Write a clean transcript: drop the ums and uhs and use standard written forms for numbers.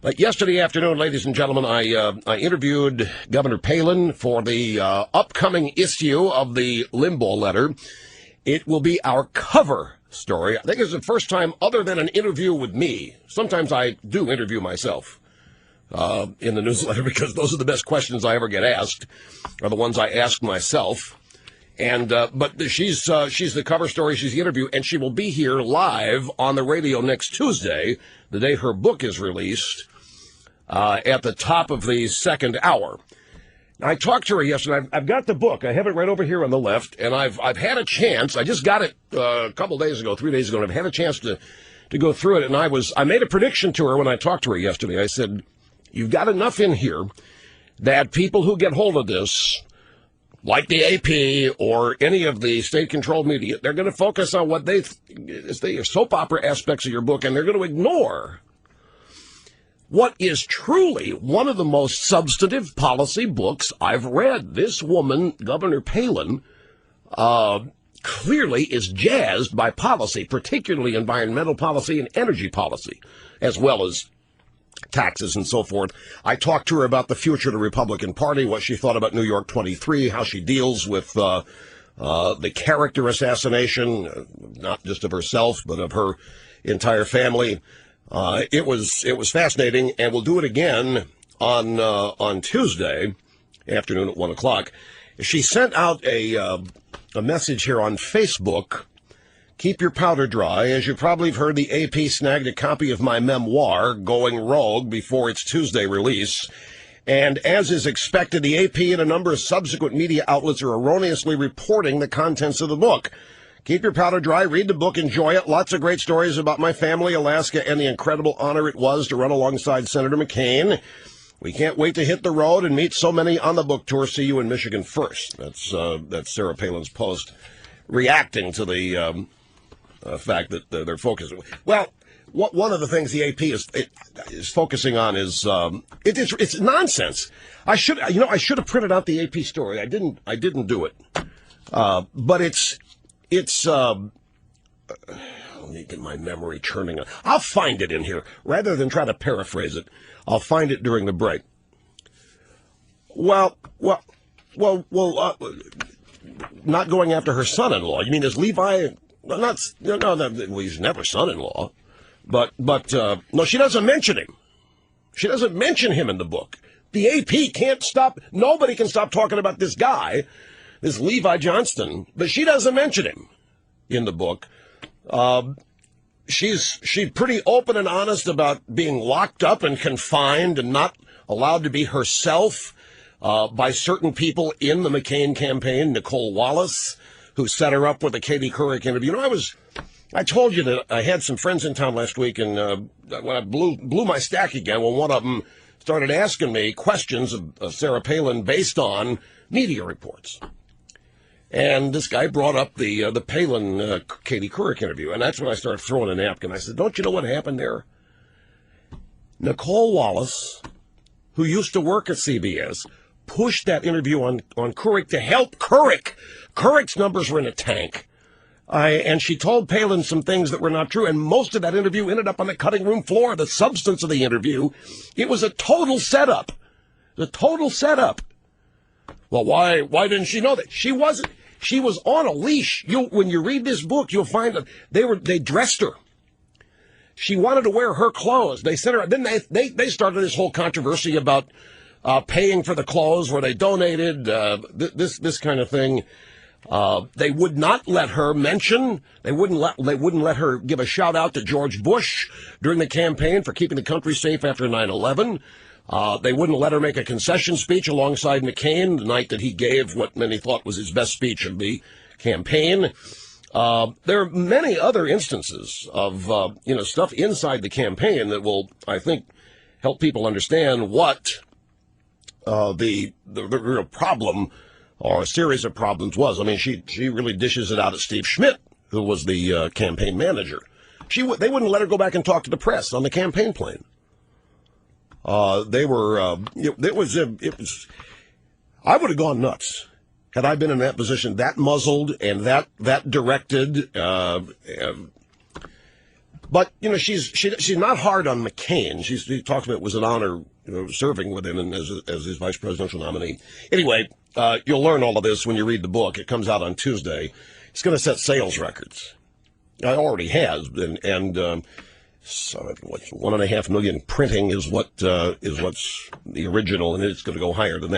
Yesterday afternoon, ladies and gentlemen, I interviewed Governor Palin for the upcoming issue of the Limbaugh letter. It will be our cover story. I think it's the first time other than an interview with me. Sometimes I do interview myself in the newsletter because those are the best questions I ever get asked, are the ones I ask myself. And but she's the cover story, she's the interview, and she will be here live on the radio next Tuesday, the day her book is released, at the top of the second hour. I talked to her yesterday. I've got the book. I have it right over here on the left, and I've had a chance. I just got it a couple days ago, 3 days ago, and I've had a chance to go through it. And I made a prediction to her when I talked to her yesterday. I said, "You've got enough in here that people who get hold of this, like the AP or any of the state-controlled media, they're going to focus on what they soap opera aspects of your book, and they're going to ignore what is truly one of the most substantive policy books I've read." This woman, Governor Palin, clearly is jazzed by policy, particularly environmental policy and energy policy, as well as taxes and so forth. I talked to her about the future of the Republican Party, what she thought about New York 23, how she deals with the character assassination, not just of herself, but of her entire family. It was fascinating, and we'll do it again on Tuesday afternoon at 1:00. She sent out a message here on Facebook. "Keep your powder dry. As you probably have heard, the AP snagged a copy of my memoir, Going Rogue, before its Tuesday release. And as is expected, the AP and a number of subsequent media outlets are erroneously reporting the contents of the book. Keep your powder dry, read the book, enjoy it. Lots of great stories about my family, Alaska, and the incredible honor it was to run alongside Senator McCain. We can't wait to hit the road and meet so many on the book tour. See you in Michigan first." That's Sarah Palin's post reacting to the fact that they're focusing. Well, one of the things the AP is focusing on is it's nonsense. I should have printed out the AP story. I didn't do it. But it's let me get my memory churning. I'll find it in here rather than try to paraphrase it. I'll find it during the break. Well, not going after her son-in-law. You mean is Levi? No, he's never son-in-law. But no, she doesn't mention him. She doesn't mention him in the book. The AP can't stop. Nobody can stop talking about this guy, this Levi Johnston, but she doesn't mention him in the book. She's pretty open and honest about being locked up and confined and not allowed to be herself by certain people in the McCain campaign. Nicole Wallace, who set her up with a Katie Couric interview. I told you that I had some friends in town last week, and when I blew my stack again, well, one of them started asking me questions of Sarah Palin based on media reports. And this guy brought up the Palin Katie Couric interview, and that's when I started throwing a napkin. I said, "Don't you know what happened there? Nicole Wallace, who used to work at CBS, pushed that interview on Couric to help Couric. Couric's numbers were in a tank. And she told Palin some things that were not true, and most of that interview ended up on the cutting room floor. The substance of the interview, it was a total setup. The total setup. Well, why didn't she know that? She wasn't. She was on a leash. When you read this book, you'll find that they dressed her. She wanted to wear her clothes. They sent her. Then they started this whole controversy about paying for the clothes where they donated this kind of thing. They would not let her mention. They wouldn't let her give a shout out to George Bush during the campaign for keeping the country safe after 9/11. They wouldn't let her make a concession speech alongside McCain the night that he gave what many thought was his best speech of the campaign. There are many other instances of stuff inside the campaign that will, I think, help people understand what the real problem or a series of problems was. I mean, she really dishes it out at Steve Schmidt, who was the campaign manager. They wouldn't let her go back and talk to the press on the campaign plane. I would have gone nuts had I been in that position, that muzzled and that directed. But, you know, she's not hard on McCain. She talks about it was an honor, you know, serving with him and as his vice presidential nominee. Anyway, you'll learn all of this when you read the book. It comes out on Tuesday. It's going to set sales records. It already has, and so 1.5 million printing is what's the original, and it's going to go higher than that.